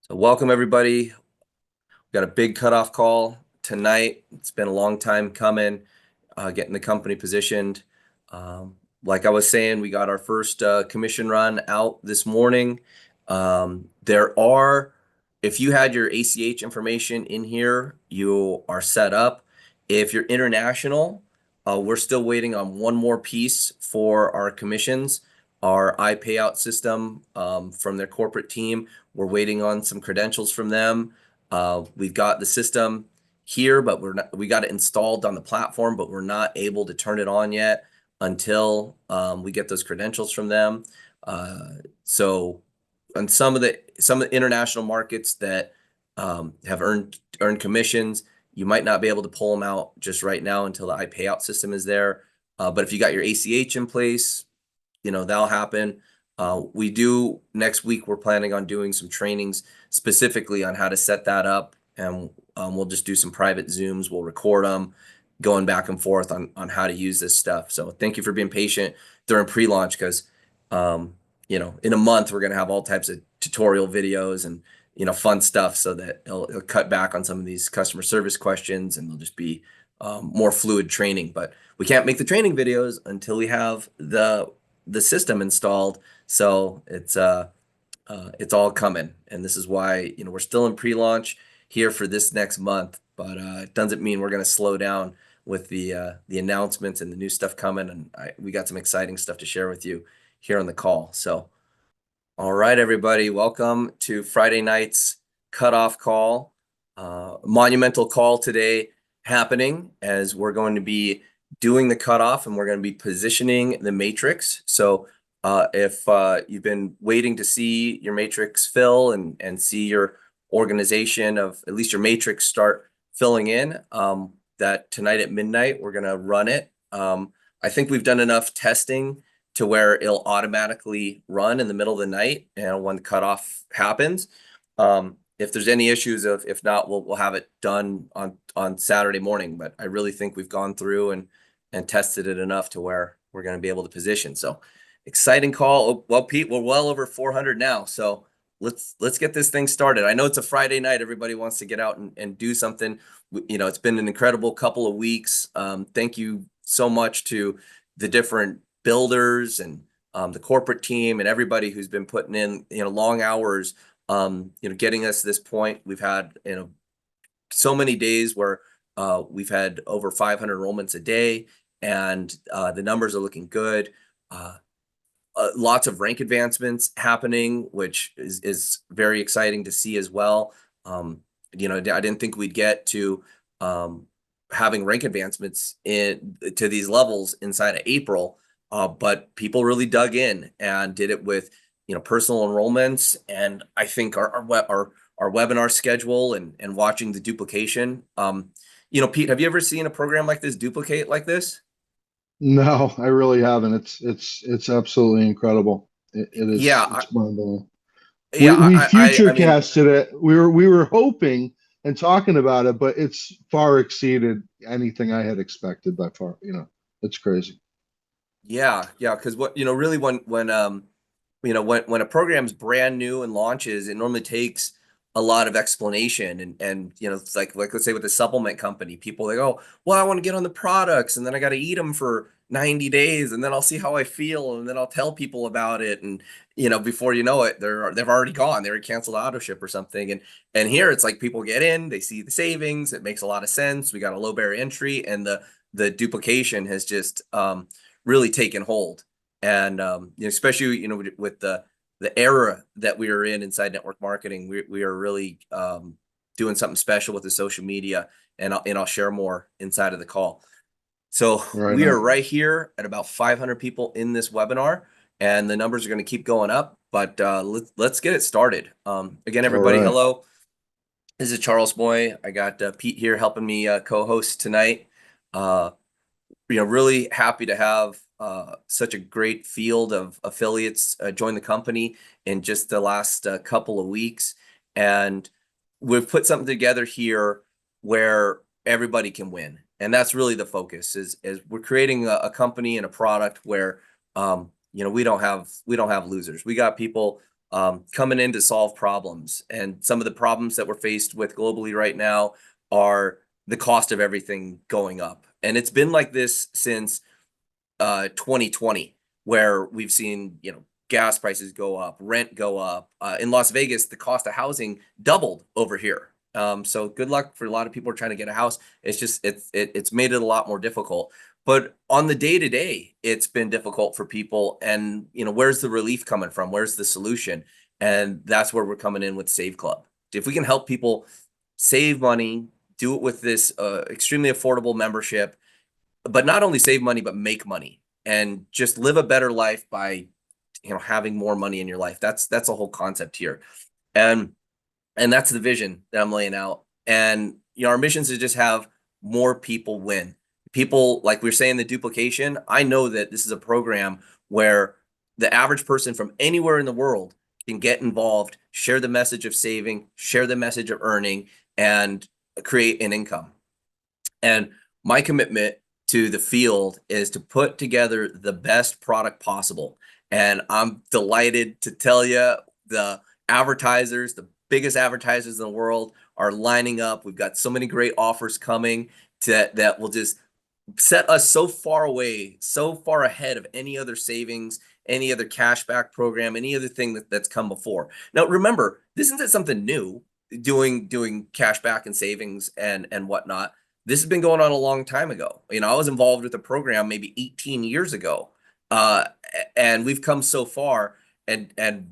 So welcome everybody. We've got a big cutoff call tonight. It's been a long time coming, getting the company positioned. Like I was saying, we got our first commission run out this morning. If you had your ACH information in here, you are set up. If you're international, we're still waiting on one more piece for our commissions, our iPayout system from their corporate team. We're waiting on some credentials from them. We've got the system here, but we got it installed on the platform, but we're not able to turn it on yet until we get those credentials from them. So on some of the international markets that have earned commissions, you might not be able to pull them out just right now until the iPayout system is there. But if you got your ACH in place, that'll happen. We do next week, we're planning on doing some trainings specifically on how to set that up. And we'll just do some private Zooms. We'll record them going back and forth on how to use this stuff. So thank you for being patient during pre-launch because, in a month, we're going to have all types of tutorial videos and, fun stuff so that it'll cut back on some of these customer service questions and they'll just be more fluid training. But we can't make the training videos until we have the system installed. So it's all coming, and this is why we're still in pre-launch here for this next month. But it doesn't mean we're going to slow down with the announcements and the new stuff coming. And we got some exciting stuff to share with you here on the call. So, all right, everybody, welcome to Friday night's cutoff call. Monumental call today happening as we're going to be doing the cutoff and we're going to be positioning the matrix. So if you've been waiting to see your matrix fill and see your organization of at least your matrix start filling in, that tonight at midnight, we're going to run it. I think we've done enough testing to where it'll automatically run in the middle of the night and when the cutoff happens. If there's any issues, if not, we'll have it done on Saturday morning. But I really think we've gone through and tested it enough to where we're going to be able to position. So exciting call. Oh, well, Pete, we're well over 400 now. So let's get this thing started. I know it's a Friday night. Everybody wants to get out and do something. It's been an incredible couple of weeks. Thank you so much to the different builders and the corporate team and everybody who's been putting in long hours getting us to this point. We've had so many days where we've had over 500 enrollments a day, and the numbers are looking good. Lots of rank advancements happening, which is very exciting to see as well. I didn't think we'd get to having rank advancements to these levels inside of April, but people really dug in and did it with personal enrollments, and I think our webinar schedule and watching the duplication. Pete, have you ever seen a program like this duplicate like this? No, I really haven't. It's absolutely incredible. It is. Yeah, It's mind-blowing. yeah, We I future mean, casted it. We were hoping and talking about it, but it's far exceeded anything I had expected by far. It's crazy. yeah, because really when a program's brand new and launches, it normally takes a lot of explanation and it's like let's say with a supplement company, people they go, well, I want to get on the products and then I got to eat them for 90 days and then I'll see how I feel and then I'll tell people about it, and before you know it, they've already gone, they already canceled auto ship or something. And here it's like people get in, they see the savings, it makes a lot of sense, we got a low barrier entry, and the duplication has just really taken hold. And especially with the era that we are in inside network marketing, we are really doing something special with the social media, and I'll share more inside of the call. So Right we are on. right here at about 500 people in this webinar, and the numbers are going to keep going up. But let's get it started. Again, All everybody, right. hello. This is Charles Moy. I got Pete here helping me co-host tonight. Uh, really happy to have such a great field of affiliates join the company in just the last couple of weeks. And we've put something together here where everybody can win. And that's really the focus is we're creating a company and a product where we don't have losers. We got people coming in to solve problems. And some of the problems that we're faced with globally right now are the cost of everything going up. And it's been like this since 2020, where we've seen, gas prices go up, rent go up. In Las Vegas, the cost of housing doubled over here. So good luck for a lot of people who are trying to get a house. It's just it's made it a lot more difficult. But on the day to day, it's been difficult for people. And where's the relief coming from? Where's the solution? And that's where we're coming in with Save Club. If we can help people save money, do it with this extremely affordable membership, but not only save money, but make money and just live a better life by, having more money in your life. That's the whole concept here. And that's the vision that I'm laying out. And, our mission is to just have more people win. People, like we are saying, the duplication. I know that this is a program where the average person from anywhere in the world can get involved, share the message of saving, share the message of earning, and create an income. And my commitment to the field is to put together the best product possible. And I'm delighted to tell you the advertisers, the biggest advertisers in the world, are lining up. We've got so many great offers coming that will just set us so far away, so far ahead of any other savings, any other cashback program, any other thing that's come before. Now, remember, this isn't something new, doing cashback and savings and whatnot. This has been going on a long time ago. I was involved with the program maybe 18 years ago, and we've come so far. And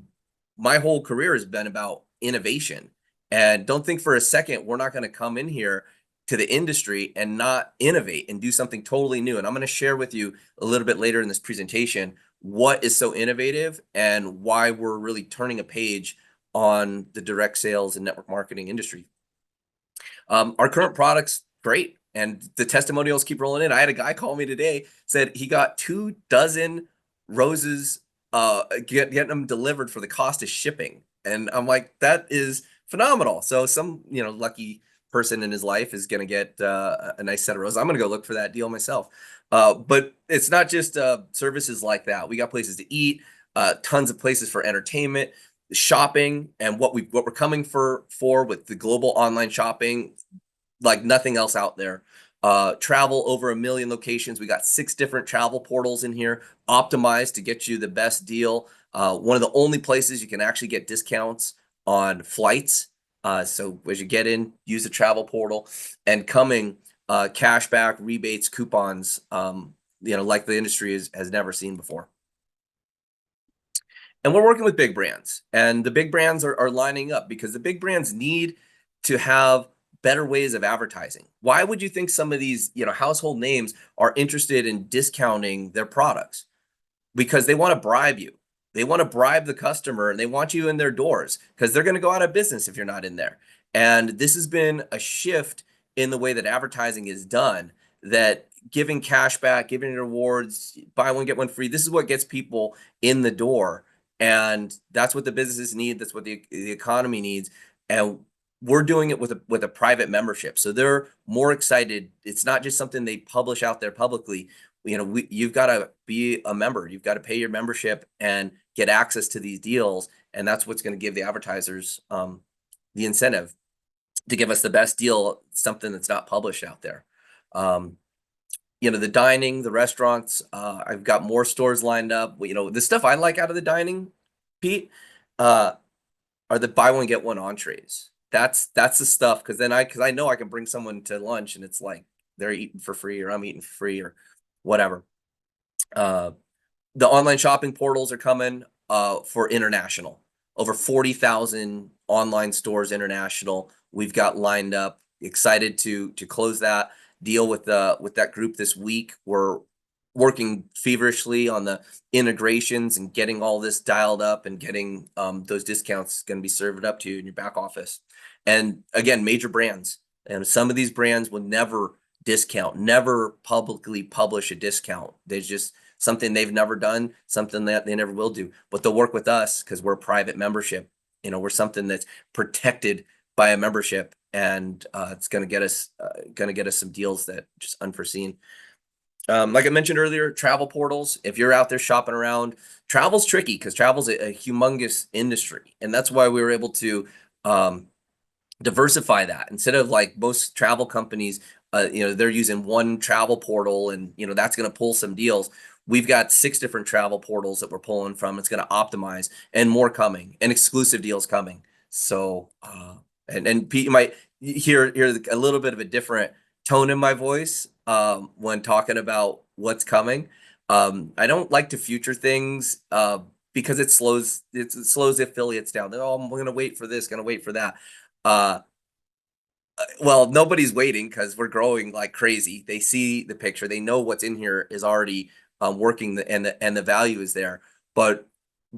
my whole career has been about innovation. And don't think for a second we're not going to come in here to the industry and not innovate and do something totally new. And I'm going to share with you a little bit later in this presentation what is so innovative and why we're really turning a page on the direct sales and network marketing industry. Our current product's great, and the testimonials keep rolling in. I had a guy call me today, said he got 24 roses, getting them delivered for the cost of shipping. And I'm like, that is phenomenal. So some, lucky person in his life is going to get a nice set of roses. I'm going to go look for that deal myself. But it's not just services like that. We got places to eat, tons of places for entertainment, shopping, and what we're coming for with the global online shopping, like nothing else out there. Travel, over 1 million locations. We got 6 different travel portals in here, optimized to get you the best deal. One of the only places you can actually get discounts on flights. So as you get in, use the travel portal, and coming cashback, rebates, coupons, like the industry has never seen before. And we're working with big brands, and the big brands are lining up because the big brands need to have better ways of advertising. Why would you think some of these, household names are interested in discounting their products? Because they want to bribe you. They want to bribe the customer, and they want you in their doors because they're going to go out of business if you're not in there. And this has been a shift in the way that advertising is done, that giving cash back, giving rewards, buy one, get one free, this is what gets people in the door. And that's what the businesses need. That's what the economy needs. And we're doing it with a private membership. So they're more excited. It's not just something they publish out there publicly. You've got to be a member. You've got to pay your membership and get access to these deals. And that's what's going to give the advertisers the incentive to give us the best deal, something that's not published out there. The dining, the restaurants, I've got more stores lined up. The stuff I like out of the dining, Pete, are the buy one, get one entrees. That's the stuff. Cause I know I can bring someone to lunch and it's like they're eating for free or I'm eating for free or whatever. The online shopping portals are coming for international. Over 40,000 online stores international. We've got lined up. Excited to close that deal with that group this week. We're working feverishly on the integrations and getting all this dialed up and getting those discounts going to be served up to you in your back office. And again, major brands. And some of these brands will never discount, never publicly publish a discount. There's just something they've never done, something that they never will do. But they'll work with us because we're a private membership. We're something that's protected by a membership, and it's going to get us some deals that just unforeseen. Like I mentioned earlier, travel portals, if you're out there shopping around, travel's tricky because travel's a humongous industry. And that's why we were able to um, diversify that instead of like most travel companies, they're using one travel portal and, that's going to pull some deals. We've got 6 different travel portals that we're pulling from. It's going to optimize and more coming and exclusive deals coming. So, and Pete, you might hear a little bit of a different tone in my voice when talking about what's coming. I don't like to future things because it slows the affiliates down. Oh, I'm going to wait for this, going to wait for that. Uh, well, nobody's waiting because we're growing like crazy. They see the picture, they know what's in here is already working, and the value is there. But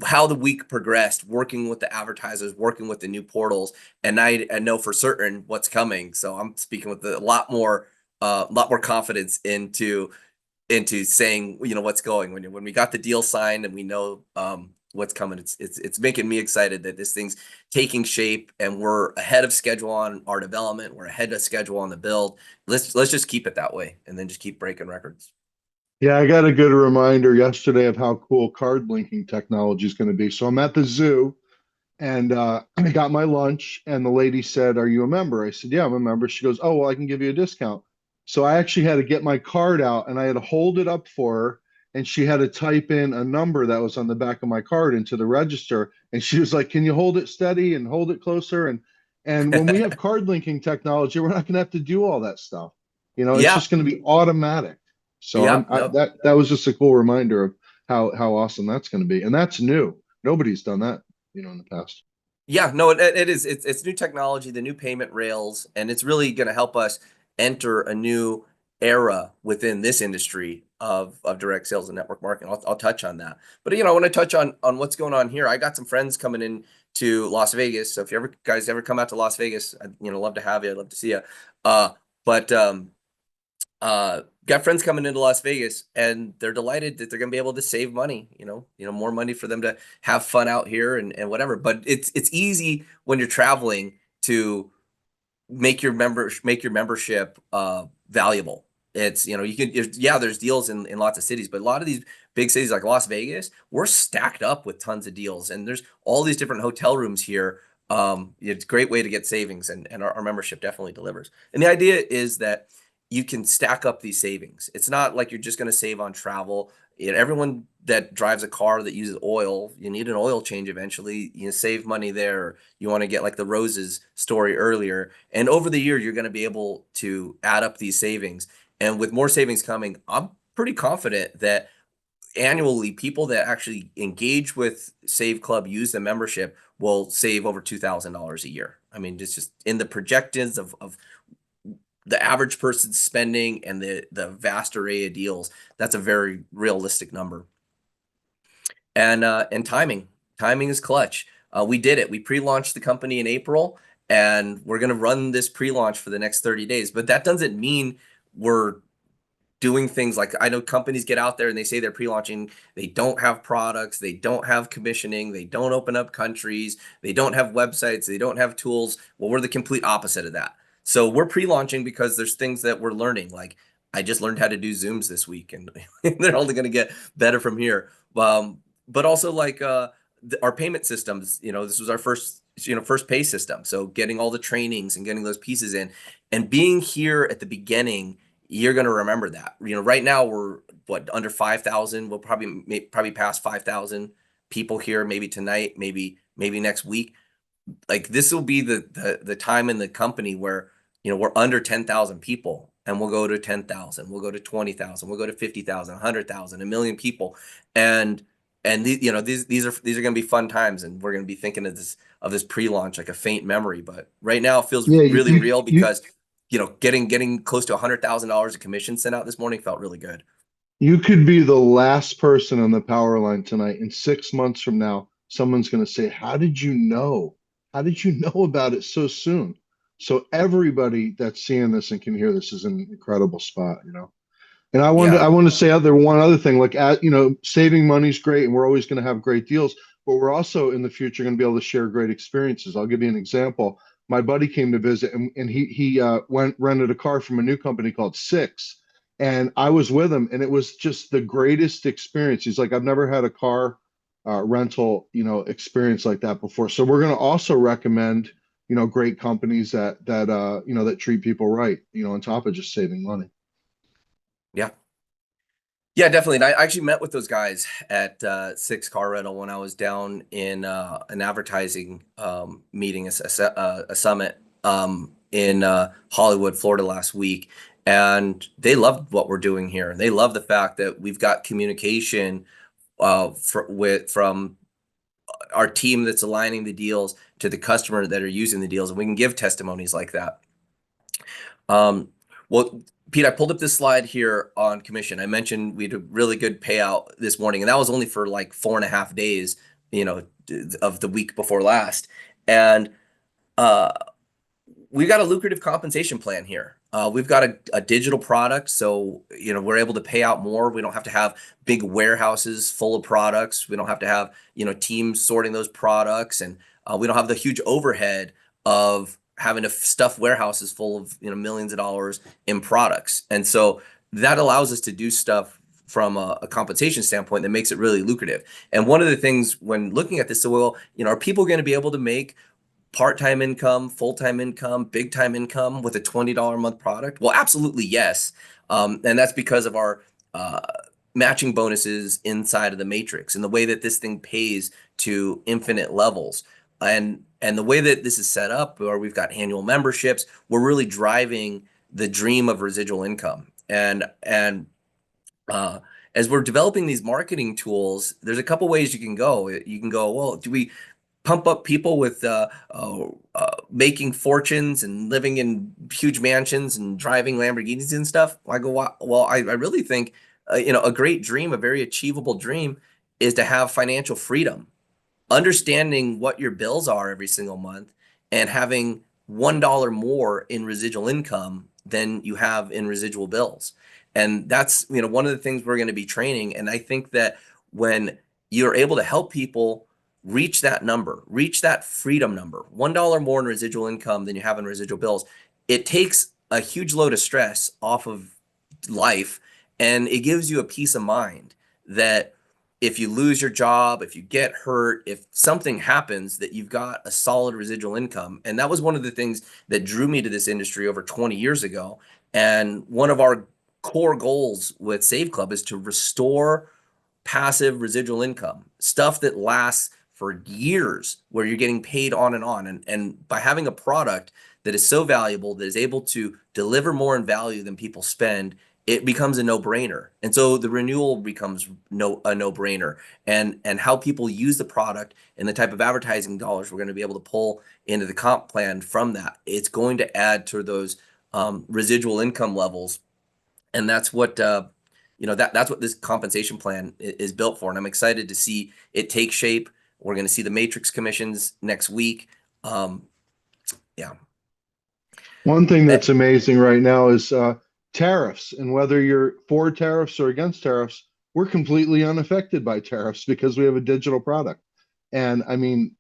how the week progressed, working with the advertisers, working with the new portals, and I know for certain what's coming. So I'm speaking with a lot more confidence into saying what's going when we got the deal signed and we know what's coming. It's making me excited that this thing's taking shape and we're ahead of schedule on our development. We're ahead of schedule on the build. Let's just keep it that way and then just keep breaking records. Yeah, I got a good reminder yesterday of how cool card blinking technology is going to be. So I'm at the zoo and I got my lunch, and the lady said, "Are you a member?" I said, "Yeah, I'm a member." She goes, "Oh, well, I can give you a discount." So I actually had to get my card out and I had to hold it up for her, and she had to type in a number that was on the back of my card into the register. And she was like, "Can you hold it steady and hold it closer?" And when we have card linking technology, we're not going to have to do all that stuff. It's Yeah, just going to be automatic. So yeah, no, that was just a cool reminder of how awesome that's going to be, and that's new. Nobody's done that, in the past. yeah, no, it is. It's new technology, the new payment rails, and it's really going to help us enter a new era within this industry of direct sales and network marketing. I'll touch on that, but I want to touch on what's going on here. I got some friends coming in to Las Vegas, so if you guys ever come out to Las Vegas, I'd love to have you. I'd love to see you. But got friends coming into Las Vegas and they're delighted that they're going to be able to save money, more money for them to have fun out here and whatever. But it's easy when you're traveling to make your membership valuable. It's you can yeah, there's deals in lots of cities, but a lot of these big cities like Las Vegas, we're stacked up with tons of deals, and there's all these different hotel rooms here. It's a great way to get savings, and our membership definitely delivers. And the idea is that you can stack up these savings. It's not like you're just going to save on travel. Everyone that drives a car that uses oil, you need an oil change eventually. You save money there. You want to get like the roses story earlier. And over the year, you're going to be able to add up these savings. And with more savings coming, I'm pretty confident that annually, people that actually engage with Save Club, use the membership, will save over $2,000 a year. I mean, it's just in the projections of the average person spending and the vast array of deals. That's a very realistic number. And timing is clutch. We did it. We pre-launched the company in April, and we're going to run this pre-launch for the next 30 days. But that doesn't mean we're doing things like, I know companies get out there and they say they're pre-launching, they don't have products, they don't have commissioning, they don't open up countries, they don't have websites, they don't have tools. Well, we're the complete opposite of that. So we're pre-launching because there's things that we're learning. Like, I just learned how to do Zooms this week, and they're only going to get better from here. But also like our payment systems, this was our first pay system. So getting all the trainings and getting those pieces in and being here at the beginning, you're going to remember that. Right now we're under 5,000. We'll probably pass 5,000 people here, maybe tonight, maybe next week. Like, this will be the time in the company where we're under 10,000 people, and we'll go to 10,000, we'll go to 20,000, we'll go to 50,000, 100,000, a million people. And these are going to be fun times, and we're going to be thinking of this pre-launch like a faint memory. But right now it feels Yeah, really real you because getting close to $100,000 of commission sent out this morning felt really good. you could be the last person on the power line tonight. In 6 months from now, someone's going to say, "How did you know? How did you know about it so soon?" So everybody that's seeing this and can hear this is an incredible spot. And I Yeah, want to say one other thing, like saving money is great, and we're always going to have great deals, but we're also in the future going to be able to share great experiences. I'll give you an example. My buddy came to visit, and he went rented a car from a new company called Six, And I was with him, and it was just the greatest experience. He's like, I've never had a car rental, experience like that before. So we're going to also recommend, great companies that treat people right, on top of just saving money. Yeah. Yeah, definitely. And I actually met with those guys at Six Car Rental when I was down in an advertising meeting, a summit in Hollywood, Florida last week. And they loved what we're doing here. They love the fact that we've got communication from our team that's aligning the deals to the customer that are using the deals. And we can give testimonies like that. Um, well, Pete, I pulled up this slide here on commission. I mentioned we had a really good payout this morning, and that was only for like 4.5 days, of the week before last. And uh, we've got a lucrative compensation plan here. We've got a digital product, so we're able to pay out more. We don't have to have big warehouses full of products. We don't have to have teams sorting those products, and we don't have the huge overhead of having to stuff warehouses full of millions of dollars in products. And so that allows us to do stuff from a compensation standpoint that makes it really lucrative. And one of the things when looking at this, so well, are people going to be able to make part-time income, full-time income, big-time income with a $20 a month product? Well, absolutely yes. And that's because of our matching bonuses inside of the matrix and the way that this thing pays to infinite levels. And the way that this is set up, where we've got annual memberships, we're really driving the dream of residual income. And uh, as we're developing these marketing tools, there's a couple ways you can go. You can go, well, do we pump up people with making fortunes and living in huge mansions and driving Lamborghinis and stuff? I go, well, I really think, a great dream, a very achievable dream, is to have financial freedom, understanding what your bills are every single month, and having $1 more in residual income than you have in residual bills. And that's, one of the things we're going to be training. And I think that when you're able to help people reach that number, reach that freedom number, $1 more in residual income than you have in residual bills, it takes a huge load of stress off of life, and it gives you a peace of mind that if you lose your job, if you get hurt, if something happens, that you've got a solid residual income. And that was one of the things that drew me to this industry over 20 years ago. And one of our core goals with Save Club is to restore passive residual income, stuff that lasts for years, where you're getting paid on and on. And by having a product that is so valuable, that is able to deliver more in value than people spend, it becomes a no-brainer. And so the renewal becomes a no-brainer. And how people use the product and the type of advertising dollars we're going to be able to pull into the comp plan from that, it's going to add to those residual income levels. And that's what that's what this compensation plan is built for. And I'm excited to see it take shape. We're going to see the matrix commissions next week. Yeah. One thing Eh, that's amazing right now is tariffs, and whether you're for tariffs or against tariffs, we're completely unaffected by tariffs because we have a digital product. And I mean,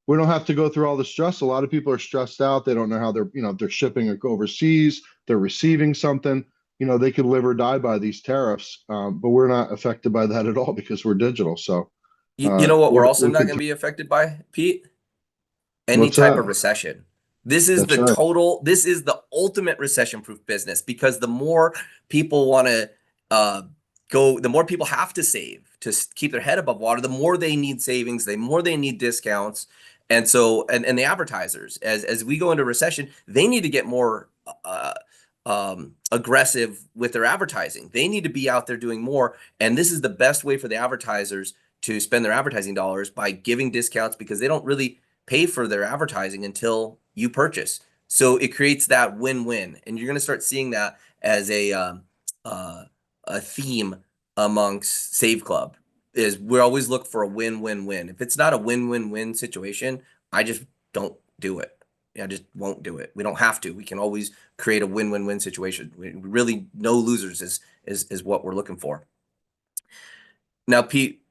we don't have to go through all the stress. A lot of people are stressed out. They don't know how they're shipping overseas, they're receiving something. They could live or die by these tariffs, but we're not affected by that at all because we're digital. So you know what we're also we'll not going to continue. be affected by, Pete? Any What's type that? of recession. That's right. This is the ultimate recession-proof business, because the more people want to uh, the more people have to save to keep their head above water, the more they need savings, the more they need discounts. And so, and the advertisers, as we go into recession, they need to get more aggressive with their advertising. They need to be out there doing more. And this is the best way for the advertisers to spend their advertising dollars, by giving discounts, because they don't really pay for their advertising until you purchase. So it creates that win-win, and you're going to start seeing that as uh, a theme amongst Save Club. Is we always look for a win-win-win. If it's not a win-win-win situation, I just don't do it. I just won't do it. We don't have to. We can always create a win-win-win situation. We really, no losers is what we're looking for. Now, Pete,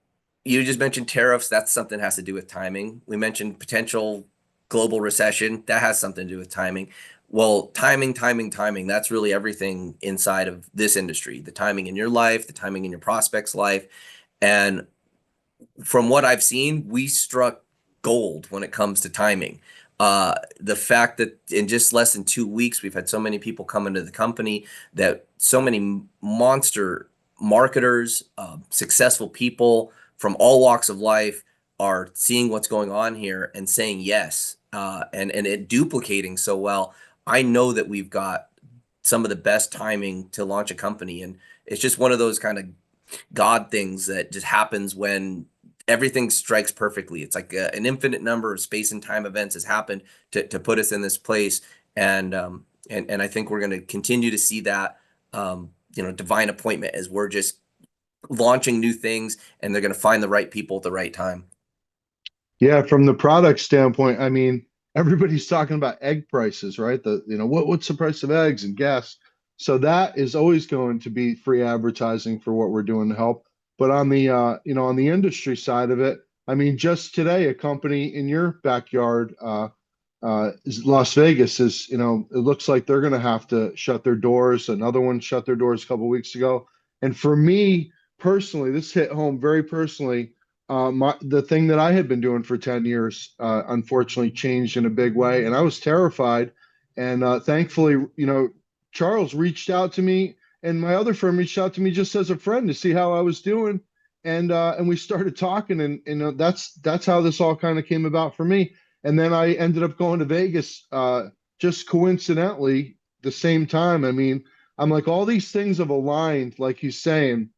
you just mentioned tariffs. That's something that has to do with timing. We mentioned potential global recession, that has something to do with timing. Well, timing, that's really everything inside of this industry. The timing in your life, the timing in your prospect's life. And from what I've seen, we struck gold when it comes to timing. The fact that in just less than 2 weeks, we've had so many people come into the company, that so many monster marketers, successful people from all walks of life are seeing what's going on here and saying yes, and it duplicating so well. I know that we've got some of the best timing to launch a company, and it's just one of those kind of God things that just happens when everything strikes perfectly. It's like an infinite number of space and time events has happened to put us in this place, and I think we're going to continue to see that divine appointment as we're just launching new things, and they're going to find the right people at the right time. Yeah, from the product standpoint, I mean, everybody's talking about egg prices, right? What's the price of eggs and gas? So that is always going to be free advertising for what we're doing to help. But on the on the industry side of it, I mean, just today, a company in your backyard, Las Vegas is, it looks like they're going to have to shut their doors. Another one shut their doors a couple of weeks ago. And for me personally, this hit home very personally. The thing that I had been doing for 10 years, unfortunately changed in a big way, and I was terrified. And thankfully, Charles reached out to me, and my other firm reached out to me just as a friend to see how I was doing, and we started talking, and that's how this all kind of came about for me. And then I ended up going to Vegas, just coincidentally the same time. I mean, I'm like, all these things have aligned, like he's saying.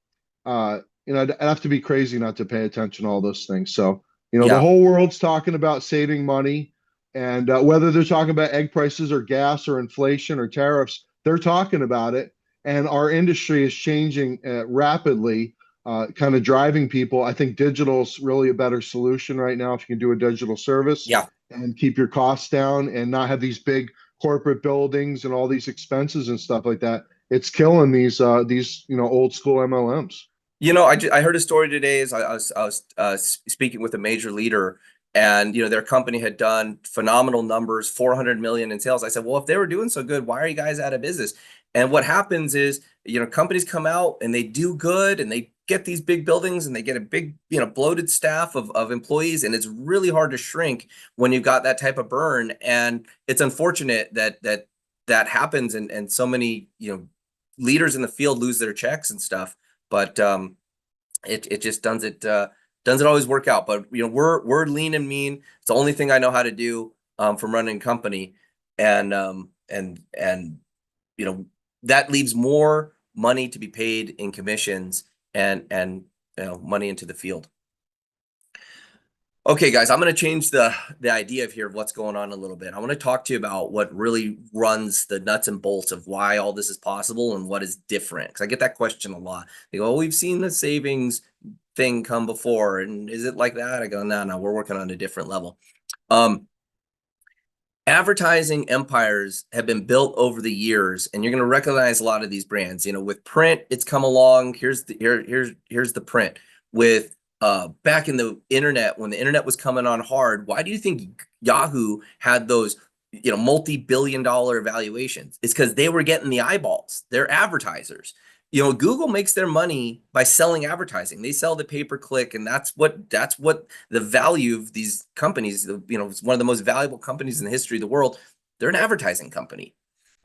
I'd have to be crazy not to pay attention to all those things. So, the Yeah. whole world's talking about saving money, and whether they're talking about egg prices or gas or inflation or tariffs, they're talking about it. And our industry is changing rapidly, kind of driving people. I think digital is really a better solution right now if you can do a digital service Yeah. and keep your costs down and not have these big corporate buildings and all these expenses and stuff like that. It's killing these old school MLMs. I heard a story today as I was speaking with a major leader, and their company had done phenomenal numbers, 400 million in sales. I said, well, if they were doing so good, why are you guys out of business? And what happens is, companies come out and they do good and they get these big buildings and they get a big, bloated staff of employees, and it's really hard to shrink when you've got that type of burn. And it's unfortunate that happens, and so many, leaders in the field lose their checks and stuff. But it just doesn't always work out. But we're lean and mean. It's the only thing I know how to do from running a company, and that leaves more money to be paid in commissions and money into the field. Okay, guys, I'm going to change the idea of here of what's going on a little bit. I want to talk to you about what really runs the nuts and bolts of why all this is possible and what is different. Because I get that question a lot. They go, "Oh, we've seen the savings thing come before, and is it like that?" I go, "No, we're working on a different level." Advertising empires have been built over the years, and you're going to recognize a lot of these brands. With print, it's come along. Here's the print. With back in the internet, when the internet was coming on hard, why do you think Yahoo had those multi-billion-dollar valuations? It's because they were getting the eyeballs. They're advertisers. Google makes their money by selling advertising. They sell the pay-per-click, and that's what the value of these companies. It's one of the most valuable companies in the history of the world. They're an advertising company.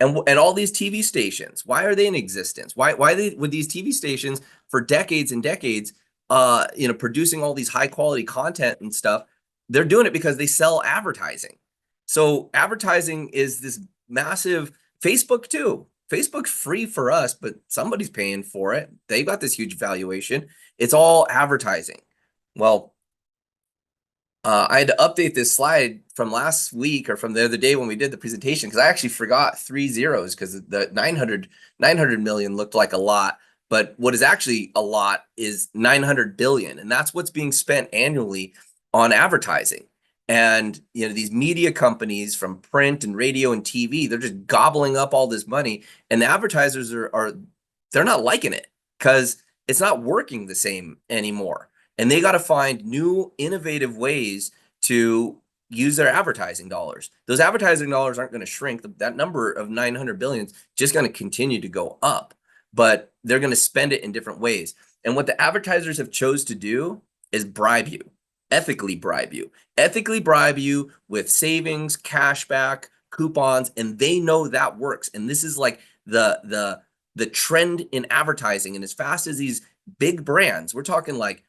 And all these TV stations, why are they in existence? Why would these TV stations for decades and decades producing all these high quality content and stuff? They're doing it because they sell advertising. So advertising is this massive. Facebook too. Facebook's free for us, but somebody's paying for it. They've got this huge valuation. It's all advertising. Well, I had to update this slide from last week or from the other day when we did the presentation, because I actually forgot 3 zeros, because the 900 million looked like a lot. But what is actually a lot is 900 billion. And that's what's being spent annually on advertising. And these media companies from print and radio and TV, they're just gobbling up all this money, and the advertisers they're not liking it because it's not working the same anymore. And they got to find new innovative ways to use their advertising dollars. Those advertising dollars aren't going to shrink. That number of 900 billion is just going to continue to go up, but they're going to spend it in different ways. And what the advertisers have chose to do is bribe you, ethically bribe you with savings, cashback, coupons, and they know that works. And this is like the trend in advertising. And as fast as these big brands, we're talking like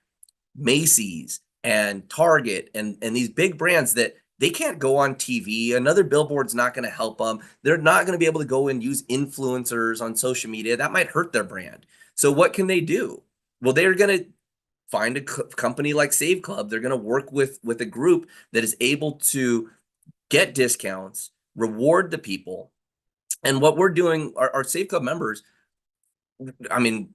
Macy's and Target and these big brands that they can't go on TV. Another billboard's not going to help them. They're not going to be able to go and use influencers on social media. That might hurt their brand. So what can they do? Well, they're going to find a company like Save Club. They're going to work with a group that is able to get discounts, reward the people. And what we're doing, our Save Club members, I mean,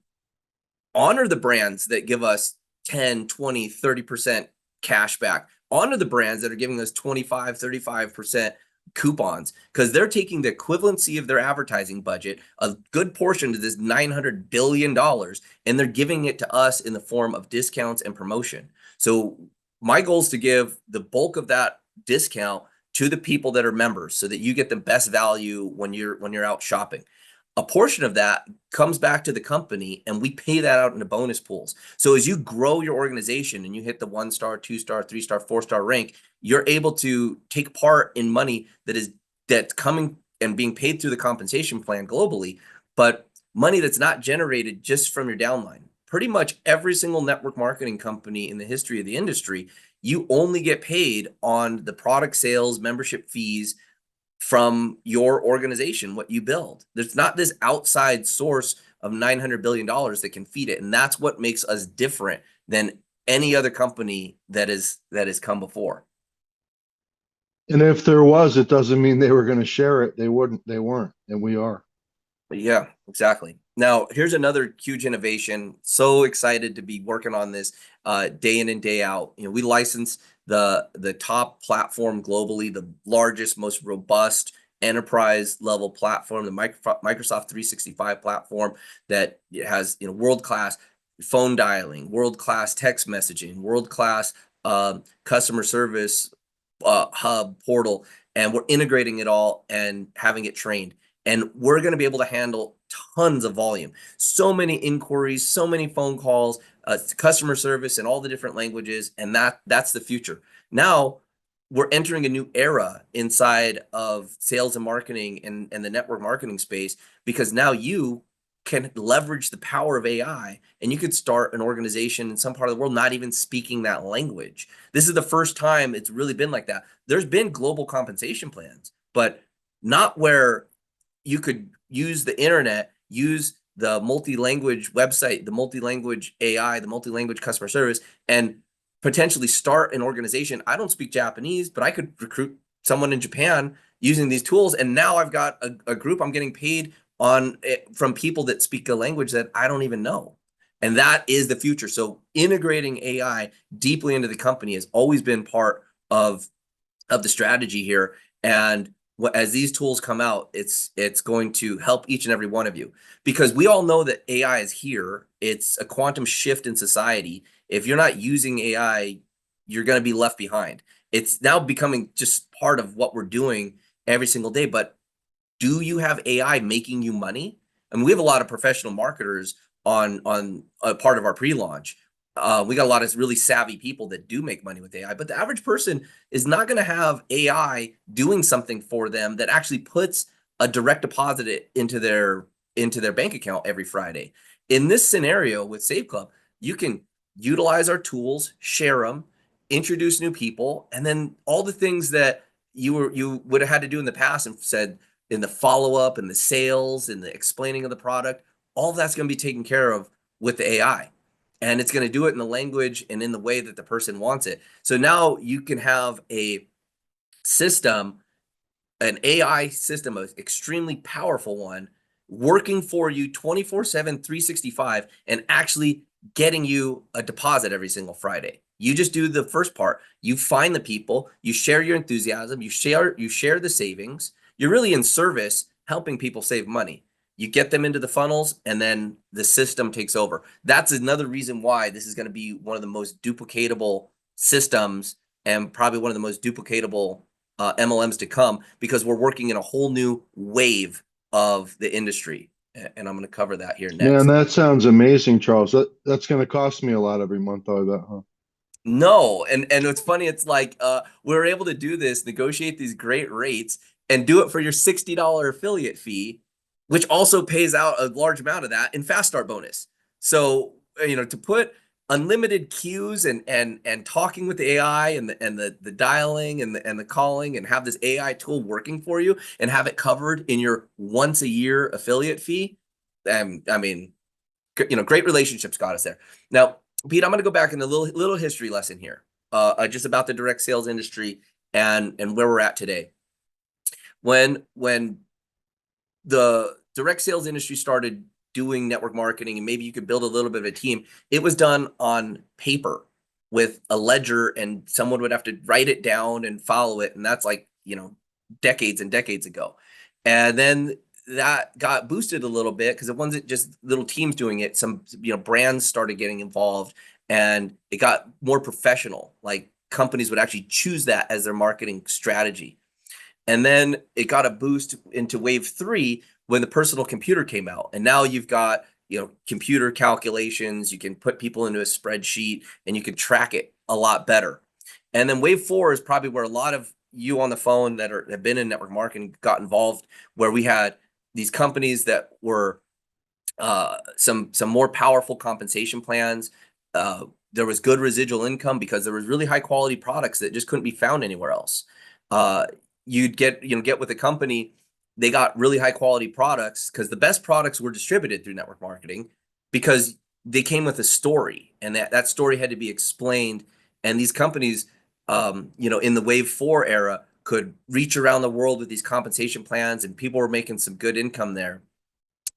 honor the brands that give us 10, 20, 30% cash back. Honor the brands that are giving us 25, 35% coupons, because they're taking the equivalency of their advertising budget, a good portion of this $900 billion, and they're giving it to us in the form of discounts and promotion. So my goal is to give the bulk of that discount to the people that are members so that you get the best value when you're out shopping. A portion of that comes back to the company and we pay that out into bonus pools. So as you grow your organization and you hit the 1-star, 2-star, 3-star, 4-star rank, you're able to take part in money that's coming and being paid through the compensation plan globally, but money that's not generated just from your downline. Pretty much every single network marketing company in the history of the industry, you only get paid on the product sales, membership fees from your organization, what you build. There's not this outside source of $900 billion that can feed it. And that's what makes us different than any other company that has come before. And if there was, it doesn't mean they were going to share it. They weren't, and we are. Yeah, exactly. Now, here's another huge innovation. So excited to be working on this day in and day out. We license the top platform globally, the largest, most robust enterprise level platform, the Microsoft 365 platform that has world-class phone dialing, world-class text messaging, world-class customer service hub portal, and we're integrating it all and having it trained. And we're going to be able to handle tons of volume, so many inquiries, so many phone calls, customer service in all the different languages. And that's the future. Now we're entering a new era inside of sales and marketing and the network marketing space, because now you can leverage the power of AI and you could start an organization in some part of the world not even speaking that language. This is the first time it's really been like that. There's been global compensation plans, but not where you could use the internet, use the multi-language website, the multi-language AI, the multi-language customer service, and potentially start an organization. I don't speak Japanese, but I could recruit someone in Japan using these tools. And now I've got a group I'm getting paid on from people that speak a language that I don't even know. And that is the future. So integrating AI deeply into the company has always been part of the strategy here. And as these tools come out, it's going to help each and every one of you, because we all know that AI is here. It's a quantum shift in society. If you're not using AI, you're going to be left behind. It's now becoming just part of what we're doing every single day. But do you have AI making you money? I mean, we have a lot of professional marketers on a part of our pre-launch. We got a lot of really savvy people that do make money with AI, but the average person is not going to have AI doing something for them that actually puts a direct deposit into their bank account every Friday. In this scenario with Save Club, you can utilize our tools, share them, introduce new people, and then all the things that you would have had to do in the past and said in the follow-up and the sales and the explaining of the product, all of that's going to be taken care of with the AI. And it's going to do it in the language and in the way that the person wants it. So now you can have a system, an AI system, an extremely powerful one, working for you 24/7, 365, and actually getting you a deposit every single Friday. You just do the first part. You find the people, you share your enthusiasm, you share the savings. You're really in service helping people save money. You get them into the funnels, and then the system takes over. That's another reason why this is going to be one of the most duplicatable systems and probably one of the most duplicatable MLMs to come, because we're working in a whole new wave of the industry. And I'm going to cover that here Man, next. that sounds amazing, Charles. That's going to cost me a lot every month, though, I bet, huh? No, and it's funny, it's like we're able to do this, negotiate these great rates, and do it for your $60 affiliate fee, which also pays out a large amount of that in Fast Start bonus. So, to put unlimited queues and talking with the AI and the dialing and the calling, and have this AI tool working for you and have it covered in your once a year affiliate fee. I mean, great relationships got us there. Now, Pete, I'm going to go back in a little history lesson here, just about the direct sales industry and where we're at today. When the direct sales industry started doing network marketing, and maybe you could build a little bit of a team, it was done on paper with a ledger, and someone would have to write it down and follow it, and that's like decades and decades ago. And then that got boosted a little bit because it wasn't just little teams doing it. Some brands started getting involved, and it got more professional. Like, companies would actually choose that as their marketing strategy. And then it got a boost into wave 3 when the personal computer came out. And now you've got computer calculations. You can put people into a spreadsheet and you can track it a lot better. And then wave 4 is probably where a lot of you on the phone that have been in network marketing got involved, where we had these companies that were some more powerful compensation plans. There was good residual income because there was really high quality products that just couldn't be found anywhere else. You'd get with a company, they got really high quality products because the best products were distributed through network marketing, because they came with a story, and that story had to be explained. And these companies, in the wave 4 era, could reach around the world with these compensation plans, and people were making some good income there.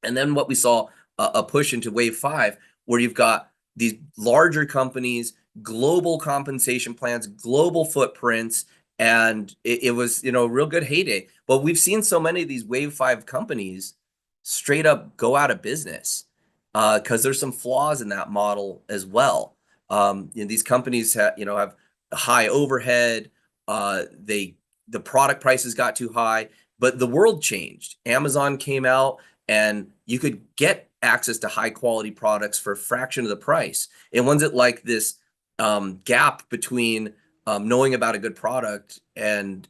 And then what we saw, a push into wave 5, where you've got these larger companies, global compensation plans, global footprints, and it was a real good heyday. But we've seen so many of these wave 5 companies straight up go out of business because there's some flaws in that model as well. These companies have high overhead. The product prices got too high, but the world changed. Amazon came out, and you could get access to high quality products for a fraction of the price. It wasn't like this gap between knowing about a good product and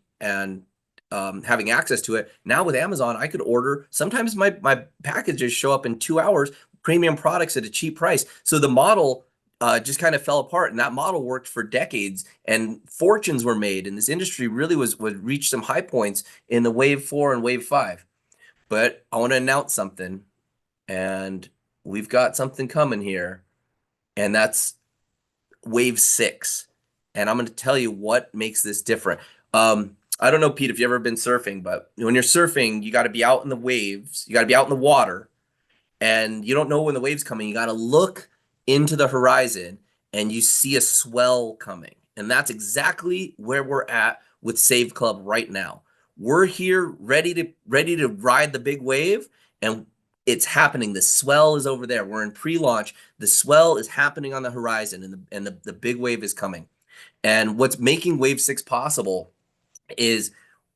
having access to it. Now with Amazon, I could order. Sometimes my packages show up in 2 hours, premium products at a cheap price. So the model just kind of fell apart, and that model worked for decades, and fortunes were made, and this industry really would reach some high points in the wave 4 and wave 5. But I want to announce something, and we've got something coming here, and that's wave 6. And I'm going to tell you what makes this different. I don't know, Pete, if you've ever been surfing, but when you're surfing, you got to be out in the waves. You got to be out in the water, and you don't know when the wave's coming. You got to look into the horizon, and you see a swell coming. And that's exactly where we're at with Save Club right now. We're here ready to ride the big wave, and it's happening. The swell is over there. We're in pre-launch. The swell is happening on the horizon, and the big wave is coming. And what's making wave 6 possible is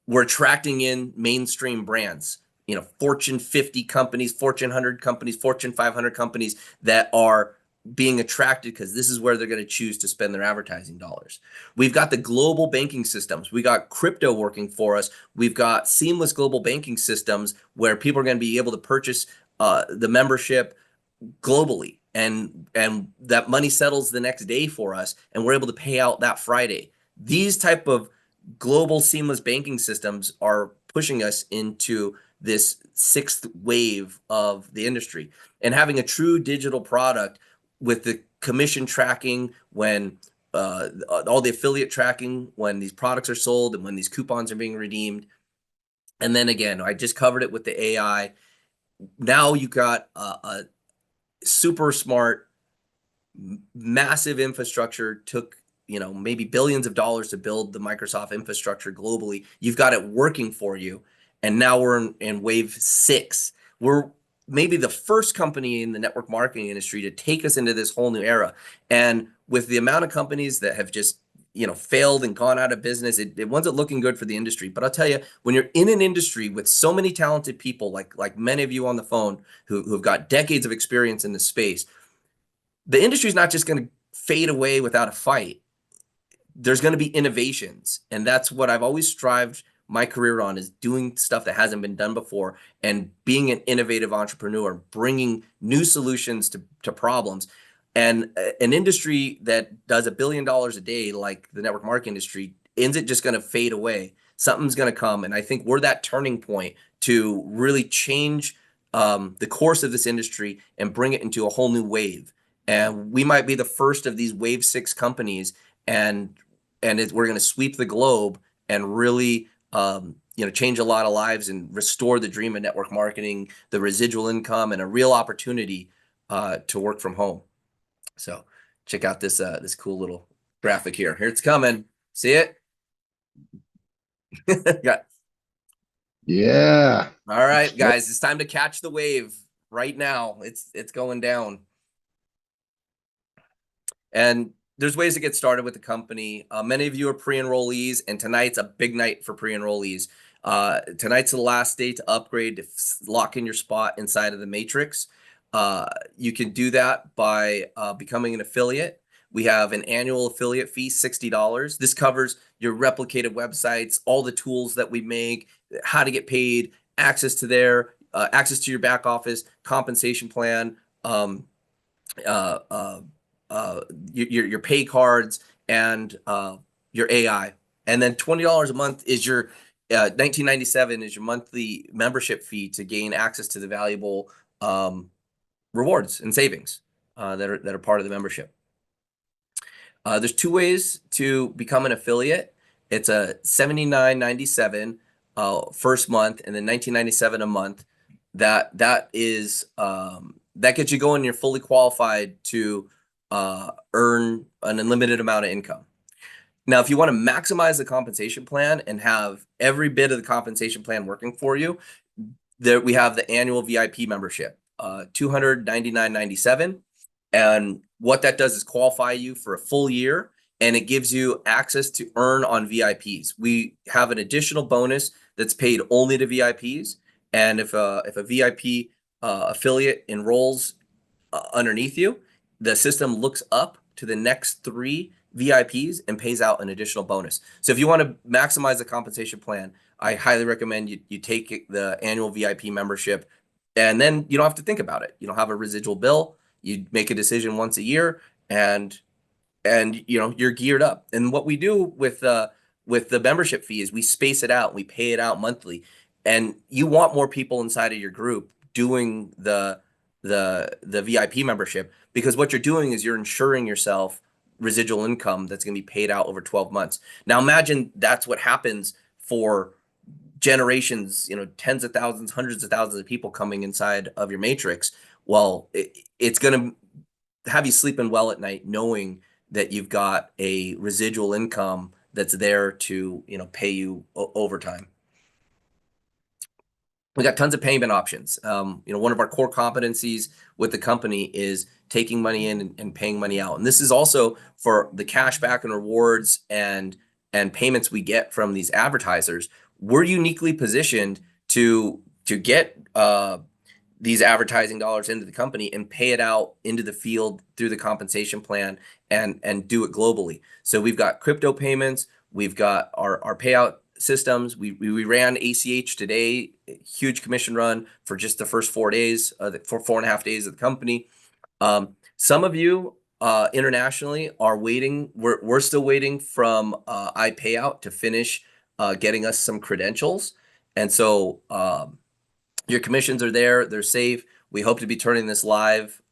we're attracting in mainstream brands, Fortune 50 companies, Fortune 100 companies, Fortune 500 companies that are being attracted because this is where they're going to choose to spend their advertising dollars. We've got the global banking systems. We got crypto working for us. We've got seamless global banking systems where people are going to be able to purchase the membership globally, and that money settles the next day for us, and we're able to pay out that Friday. These type of global seamless banking systems are pushing us into this 6th wave of the industry, and having a true digital product with the commission tracking, when all the affiliate tracking, when these products are sold and when these coupons are being redeemed. And then again, I just covered it with the AI. Now you got a super smart, massive infrastructure. Took maybe billions of dollars to build the Microsoft infrastructure globally. You've got it working for you, and now we're in wave 6. We're maybe the first company in the network marketing industry to take us into this whole new era. And with the amount of companies that have just failed and gone out of business. It wasn't looking good for the industry. But I'll tell you, when you're in an industry with so many talented people, like many of you on the phone who've got decades of experience in this space, the industry is not just going to fade away without a fight. There's going to be innovations, and that's what I've always strived my career on, is doing stuff that hasn't been done before and being an innovative entrepreneur, bringing new solutions to problems. And an industry that does $1 billion a day, like the network marketing industry, isn't just going to fade away. Something's going to come, and I think we're that turning point to really change the course of this industry and bring it into a whole new wave. And we might be the first of these wave 6 companies, and we're going to sweep the globe and really change a lot of lives and restore the dream of network marketing, the residual income, and a real opportunity to work from home. So check out this cool little graphic here. Here it's coming. See it? Yeah. All right, guys, it's time to catch the wave right now. It's going down. And there's ways to get started with the company. Many of you are pre-enrollees, and tonight's a big night for pre-enrollees. Tonight's the last day to upgrade, to lock in your spot inside of the Matrix. You can do that by becoming an affiliate. We have an annual affiliate fee, $60. This covers your replicated websites, all the tools that we make, how to get paid, access to your back office, compensation plan, your pay cards, and your AI. And then $20 a month is your $19.97 is your monthly membership fee to gain access to the valuable rewards and savings that are part of the membership. There's 2 ways to become an affiliate. It's a $79.97 first month, and then $19.97 a month. That gets you going. You're fully qualified to earn an unlimited amount of income. Now, if you want to maximize the compensation plan and have every bit of the compensation plan working for you, we have the annual VIP membership, $299.97. And what that does is qualify you for a full year, and it gives you access to earn on VIPs. We have an additional bonus that's paid only to VIPs. And if a VIP affiliate enrolls underneath you, the system looks up to the next 3 VIPs and pays out an additional bonus. So if you want to maximize the compensation plan, I highly recommend you take the annual VIP membership, and then you don't have to think about it. You don't have a residual bill. You make a decision once a year, and you're geared up. And what we do with the membership fee is we space it out. We pay it out monthly, and you want more people inside of your group doing the VIP membership, because what you're doing is you're insuring yourself residual income that's going to be paid out over 12 months. Now imagine that's what happens for generations, tens of thousands, hundreds of thousands of people coming inside of your Matrix. Well, it's going to have you sleeping well at night, knowing that you've got a residual income that's there to, pay you over time. We got tons of payment options. One of our core competencies with the company is taking money in and paying money out. And this is also for the cash back and rewards and payments we get from these advertisers. We're uniquely positioned to get these advertising dollars into the company and pay it out into the field through the compensation plan and do it globally. So we've got crypto payments, we've got our payout systems. We ran ACH today, huge commission run for just the first 4 days, for 4.5 days of the company. Some of you internationally are waiting. We're still waiting from iPayout to finish getting us some credentials. And so your commissions are there. They're safe. We hope to be turning this live.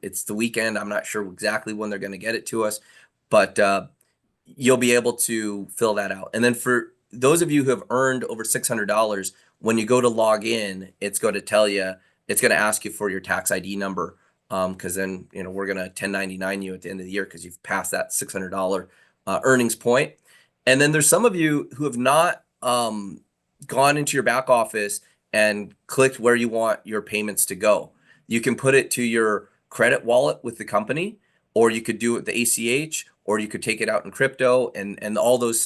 It's the weekend. I'm not sure exactly when they're going to get it to us, but you'll be able to fill that out. And then for those of you who have earned over $600, when you go to log in, it's going to tell you, it's going to ask you for your tax ID number, because then we're going to 1099 you at the end of the year because you've passed that $600 earnings point. And then there's some of you who have not gone into your back office and clicked where you want your payments to go. You can put it to your credit wallet with the company, or you could do it with the ACH, or you could take it out in crypto, and all those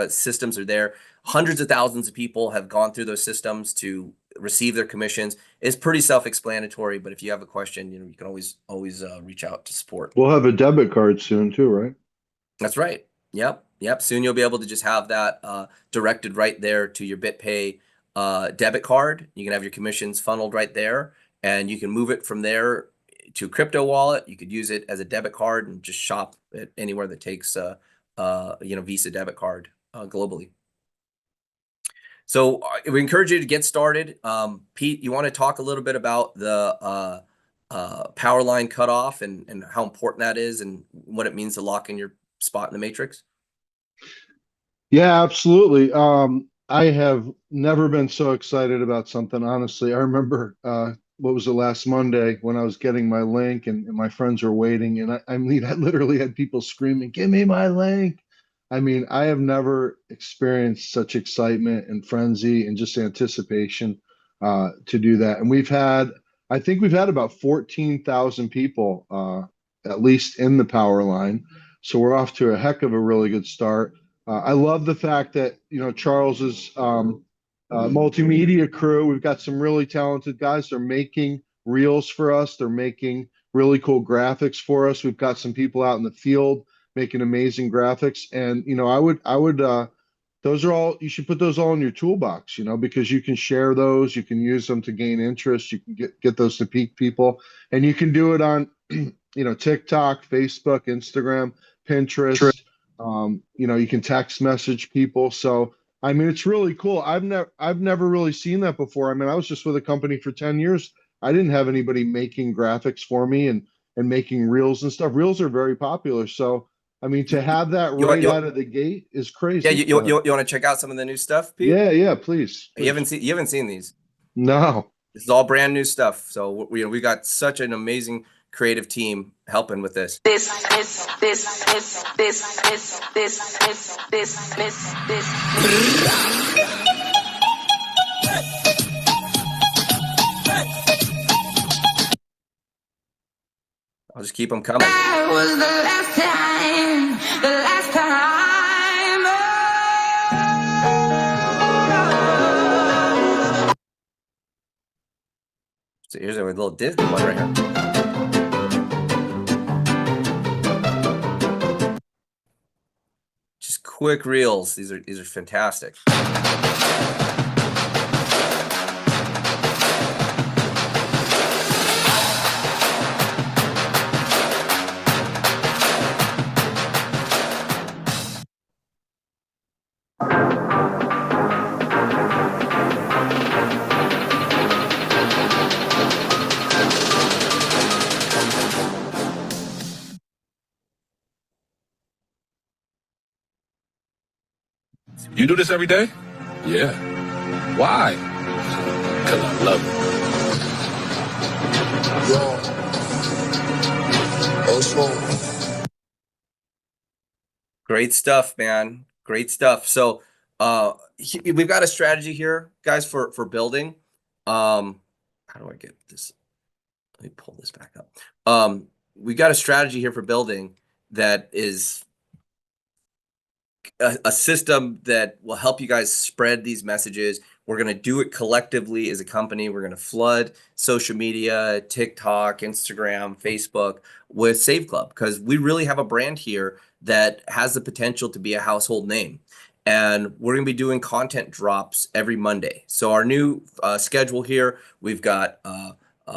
systems are there. Hundreds of thousands of people have gone through those systems to receive their commissions. It's pretty self-explanatory, but if you have a question, you can always reach out to support. We'll have a debit card soon too, right? That's right. Yep. Soon you'll be able to just have that directed right there to your BitPay debit card. You can have your commissions funneled right there, and you can move it from there to crypto wallet. You could use it as a debit card and just shop at anywhere that takes Visa debit card globally. So we encourage you to get started. Pete, you want to talk a little bit about the power line cutoff and how important that is and what it means to lock in your spot in the matrix? Yeah, absolutely. I have never been so excited about something, honestly. I remember what was the last Monday when I was getting my link and my friends were waiting, and I mean, I literally had people screaming, "Give me my link!" I mean, I have never experienced such excitement and frenzy and just anticipation to do that. And I think we've had about 14,000 people at least in the power line. So we're off to a heck of a really good start. I love the fact that, Charles's multimedia crew, we've got some really talented guys. They're making reels for us. They're making really cool graphics for us. We've got some people out in the field making amazing graphics. And, those are all, you should put those all in your toolbox, because you can share those, you can use them to gain interest, you can get those to peak people, and you can do it on, TikTok, Facebook, Instagram, Pinterest. You can text message people. So, I mean, it's really cool. I've never really seen that before. I mean, I was just with a company for 10 years. I didn't have anybody making graphics for me and making reels and stuff. Reels are very popular. So, I mean, to have that right out of the gate is crazy. Yeah, you want to check out some of the new stuff, Pete? Yeah, please. You haven't seen these? No. This is all brand new stuff. So we got such an amazing creative team helping with this. I'll just keep them coming. That was the last time. So here's a little Disney one right here. Just quick reels. These are fantastic. You do this every day? Yeah. Why? Because I love it. Great stuff, man. Great stuff. So we've got a strategy here, guys, for building. How do I get this? Let me pull this back up. We've got a strategy here for building that is a system that will help you guys spread these messages. We're going to do it collectively as a company. We're going to flood social media, TikTok, Instagram, Facebook with Save Club, because we really have a brand here that has the potential to be a household name. And we're going to be doing content drops every Monday. So our new schedule here, we've got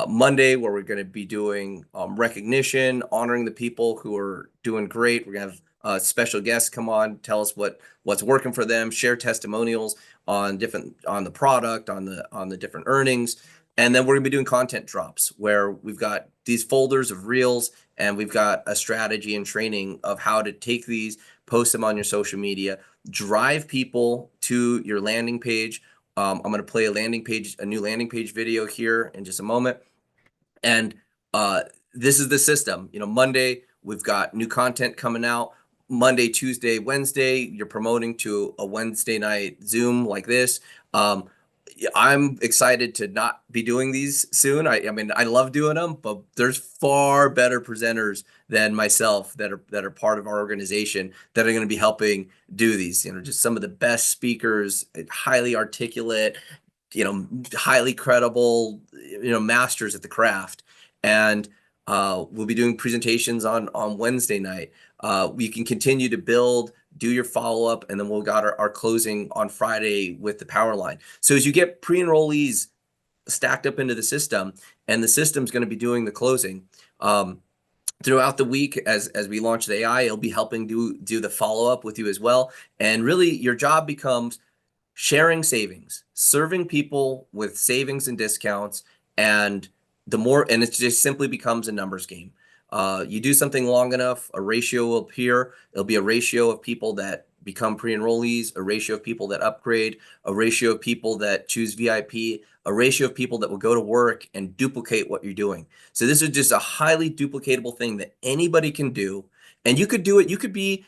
Monday where we're going to be doing recognition, honoring the people who are doing great. We're going to have special guests come on, tell us what's working for them, share testimonials on the product, on the different earnings. And then we're gonna be doing content drops where we've got these folders of reels, and we've got a strategy and training of how to take these, post them on your social media, drive people to your landing page. I'm gonna play a new landing page video here in just a moment. And this is the system. Monday, we've got new content coming out. Monday, Tuesday, Wednesday, you're promoting to a Wednesday night Zoom like this. I'm excited to not be doing these soon. I mean, I love doing them, but there's far better presenters than myself that are part of our organization that are going to be helping do these. Just some of the best speakers, highly articulate, highly credible, masters at the craft. And we'll be doing presentations on Wednesday night. We can continue to build, do your follow-up, and then we'll got our closing on Friday with the power line. So as you get pre-enrollees stacked up into the system, and the system's going to be doing the closing, throughout the week as we launch the AI, it'll be helping do the follow-up with you as well. And really your job becomes sharing savings, serving people with savings and discounts, and it just simply becomes a numbers game. You do something long enough, a ratio will appear. It'll be a ratio of people that become pre-enrollees, a ratio of people that upgrade, a ratio of people that choose VIP, a ratio of people that will go to work and duplicate what you're doing. So this is just a highly duplicatable thing that anybody can do. And you could do it. You could be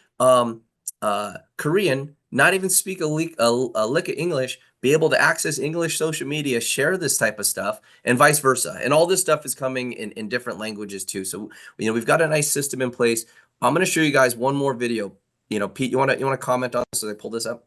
Korean, not even speak a lick of English, be able to access English social media, share this type of stuff, and vice versa. And all this stuff is coming in different languages too. So, we've got a nice system in place. I'm going to show you guys one more video. Pete, you want to comment on this as I pull this up?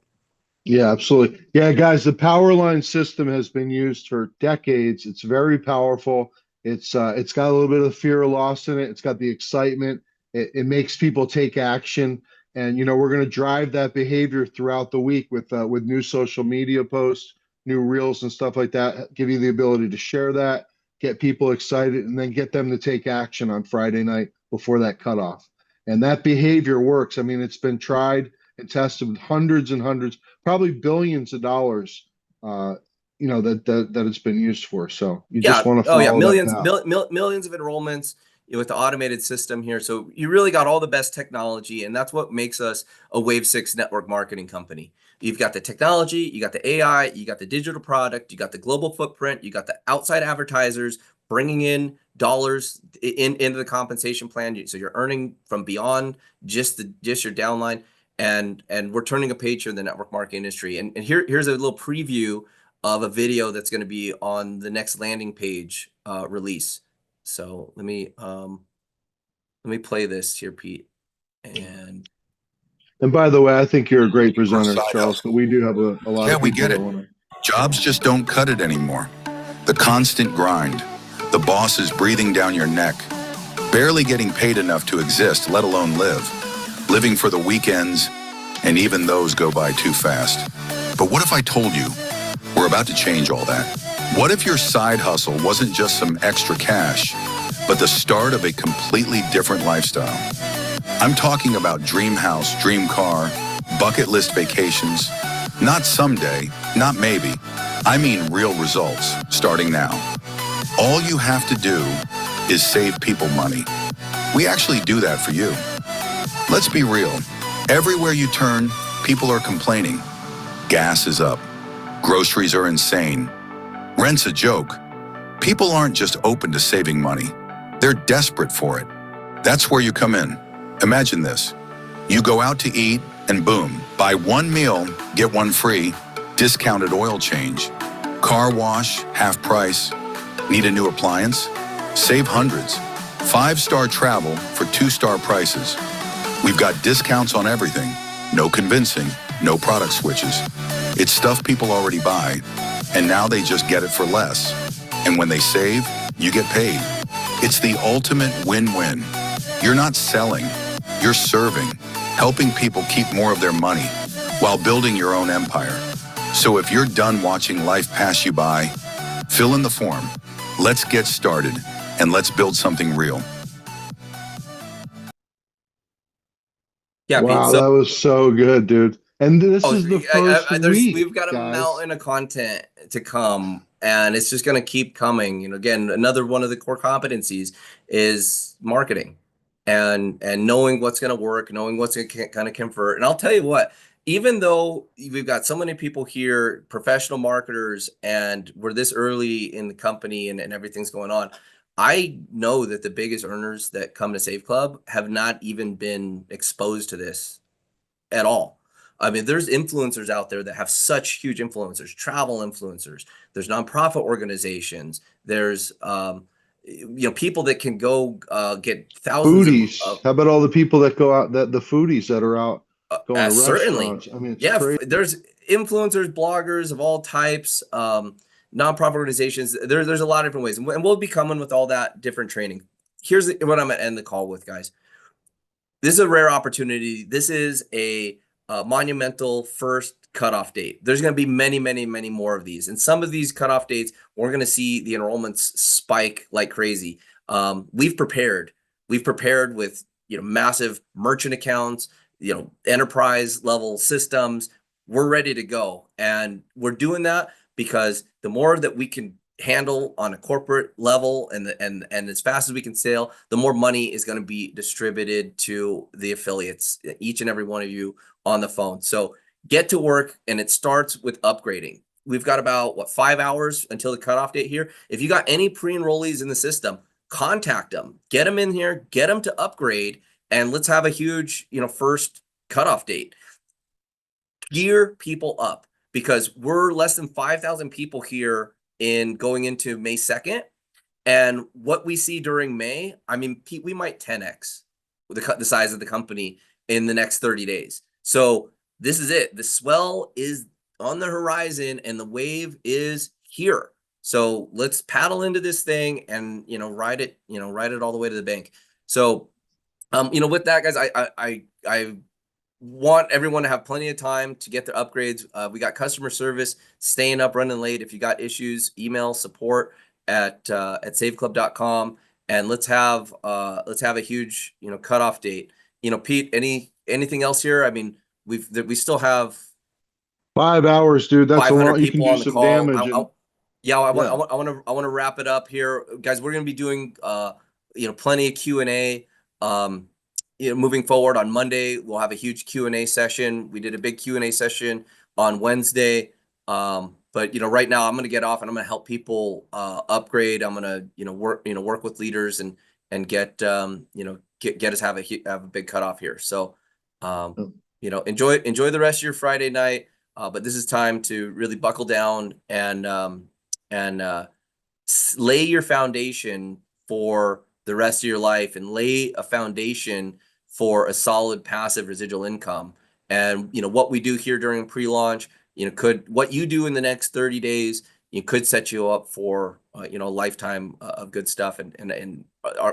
Yeah, absolutely. Yeah, guys, the power line system has been used for decades. It's very powerful. It's got a little bit of fear of loss in it. It's got the excitement. It makes people take action. And we're going to drive that behavior throughout the week with new social media posts, new reels and stuff like that. Give you the ability to share that, get people excited, and then get them to take action on Friday night before that cutoff. And that behavior works. I mean, it's been tried and tested with hundreds and hundreds, probably billions of dollars, that it's been used for. So you just want to follow millions, that path. millions of enrollments with the automated system here. So you really got all the best technology, and that's what makes us a Wave 6 network marketing company. You've got the technology, you got the AI, you got the digital product, you got the global footprint, you got the outside advertisers bringing in dollars into the compensation plan. So you're earning from beyond just your downline. And we're turning a page here in the network marketing industry. And here's a little preview of a video that's going to be on the next landing page release. So let me play this here, Pete. And by the way, I think you're a great presenter, Charles, but we do have a lot of people. Yeah, we get it. Jobs just don't cut it anymore. The constant grind, the bosses breathing down your neck, barely getting paid enough to exist, let alone live, living for the weekends, and even those go by too fast. But what if I told you we're about to change all that? What if your side hustle wasn't just some extra cash, but the start of a completely different lifestyle? I'm talking about dream house, dream car, bucket list vacations. Not someday, not maybe. I mean real results, starting now. All you have to do is save people money. We actually do that for you. Let's be real. Everywhere you turn, people are complaining. Gas is up. Groceries are insane. Rent's a joke. People aren't just open to saving money. They're desperate for it. That's where you come in. Imagine this. You go out to eat and boom, buy one meal, get one free, discounted oil change. Car wash, half price. Need a new appliance? Save hundreds. 5-star travel for 2-star prices. We've got discounts on everything. No convincing, no product switches. It's stuff people already buy, and now they just get it for less. And when they save, you get paid. It's the ultimate win-win. You're not selling, you're serving, helping people keep more of their money while building your own empire. So if you're done watching life pass you by, fill in the form. Let's get started, and let's build something real. Yeah, wow, Pete, that was so good, dude. And this is the first week, we've got a mountain of content to come, and it's just going to keep coming. Again, another one of the core competencies is marketing and knowing what's going to work, knowing what's going to kind of convert. And I'll tell you what, even though we've got so many people here, professional marketers, and we're this early in the company and everything's going on, I know that the biggest earners that come to Save Club have not even been exposed to this at all. I mean, there's influencers out there that have such huge influencers, travel influencers. There's nonprofit organizations. There's people that can go get thousands Foodies. How about all the people that go out, that the foodies that are out going to certainly. restaurants? I mean, it's Yeah, crazy. there's influencers, bloggers of all types, nonprofit organizations. There's a lot of different ways, and we'll be coming with all that different training. Here's what I'm gonna end the call with, guys. This is a rare opportunity. This is a monumental first cutoff date. There's going to be many, many, many more of these. And some of these cutoff dates, we're going to see the enrollments spike like crazy. We've prepared. We've prepared with massive merchant accounts, enterprise level systems. We're ready to go, and we're doing that because the more that we can handle on a corporate level and as fast as we can scale, the more money is going to be distributed to the affiliates, each and every one of you on the phone. So get to work, and it starts with upgrading. We've got about 5 hours until the cutoff date here. If you got any pre-enrollees in the system, contact them, get them in here, get them to upgrade, and let's have a huge first cutoff date. Gear people up, because we're less than 5,000 people here in going into May 2nd. And what we see during May, I mean, Pete, we might 10x the size of the company in the next 30 days. So this is it. The swell is on the horizon and the wave is here. So let's paddle into this thing and, ride it all the way to the bank. So, with that, guys, I want everyone to have plenty of time to get their upgrades. We got customer service, staying up, running late. If you got issues, email support at saveclub.com, and let's have a huge cutoff date. Pete, anything else here? I mean, we still have 5 hours, dude. That's a 500 lot. You can people do on the some call. damage. I want to wrap it up here, guys. We're going to be doing plenty of Q&A. Moving forward, on Monday, we'll have a huge Q&A session. We did a big Q&A session on Wednesday. But right now I'm going to get off and I'm going to help people upgrade. I'm going to work with leaders and get us have a big cutoff here. So enjoy the rest of your Friday night. But this is time to really buckle down and lay your foundation for the rest of your life, and lay a foundation for a solid passive residual income. And what we do here during pre-launch, what you do in the next 30 days, could set you up for a lifetime of good stuff. And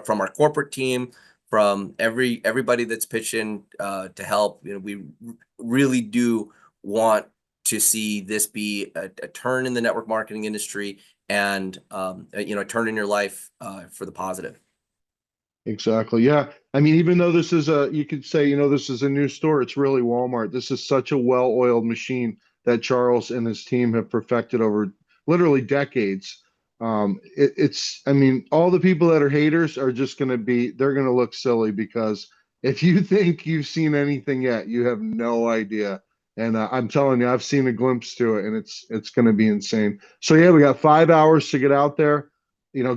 from our corporate team, from everybody that's pitching to help, we really do want to see this be a turn in the network marketing industry, and a turn in your life for the positive. Exactly. Yeah. I mean, even though this is you could say, this is a new store, it's really Walmart. This is such a well-oiled machine that Charles and his team have perfected over literally decades. I mean, all the people that are haters are just they're going to look silly, because if you think you've seen anything yet, you have no idea. And I'm telling you, I've seen a glimpse to it, and it's going to be insane. So yeah, we got 5 hours to get out there.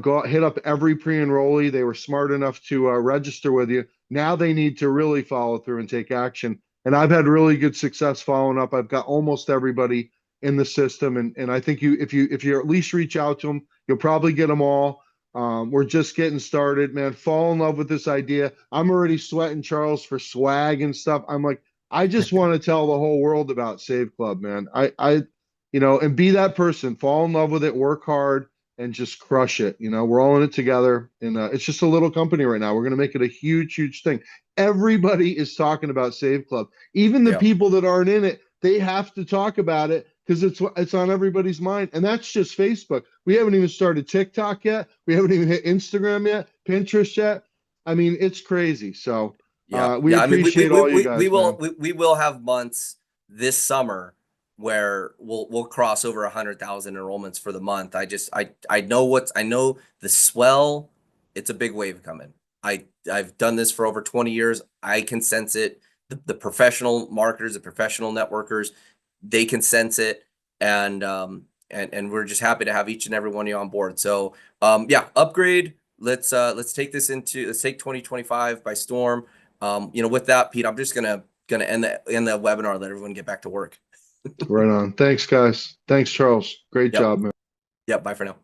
Go hit up every pre-enrollee. They were smart enough to register with you. Now they need to really follow through and take action. And I've had really good success following up. I've got almost everybody in the system, and I think if you at least reach out to them, you'll probably get them all. We're just getting started, man. Fall in love with this idea. I'm already sweating Charles for swag and stuff. I'm like, I just want to tell the whole world about Save Club, man. And be that person. Fall in love with it. Work hard. And just crush it. We're all in it together, and it's just a little company right now. We're going to make it a huge, huge thing. Everybody is talking about Save Club. Even the people that aren't in it, they have to talk about it, because it's on everybody's mind. And that's just Facebook. We haven't even started TikTok yet. We haven't even hit Instagram yet, Pinterest yet. I mean, it's crazy. So we appreciate all you guys. We will have months this summer where we'll cross over 100,000 enrollments for the month. I know the swell. It's a big wave coming. I've done this for over 20 years. I can sense it. The professional marketers, the professional networkers, they can sense it, and we're just happy to have each and every one of you on board. So upgrade. Let's take 2025 by storm. With that, Pete, I'm just gonna gonna end the webinar. Let everyone get back to work. Right on. Thanks, guys. Thanks, Charles. Great Yep. job, man. Yep. Bye for now.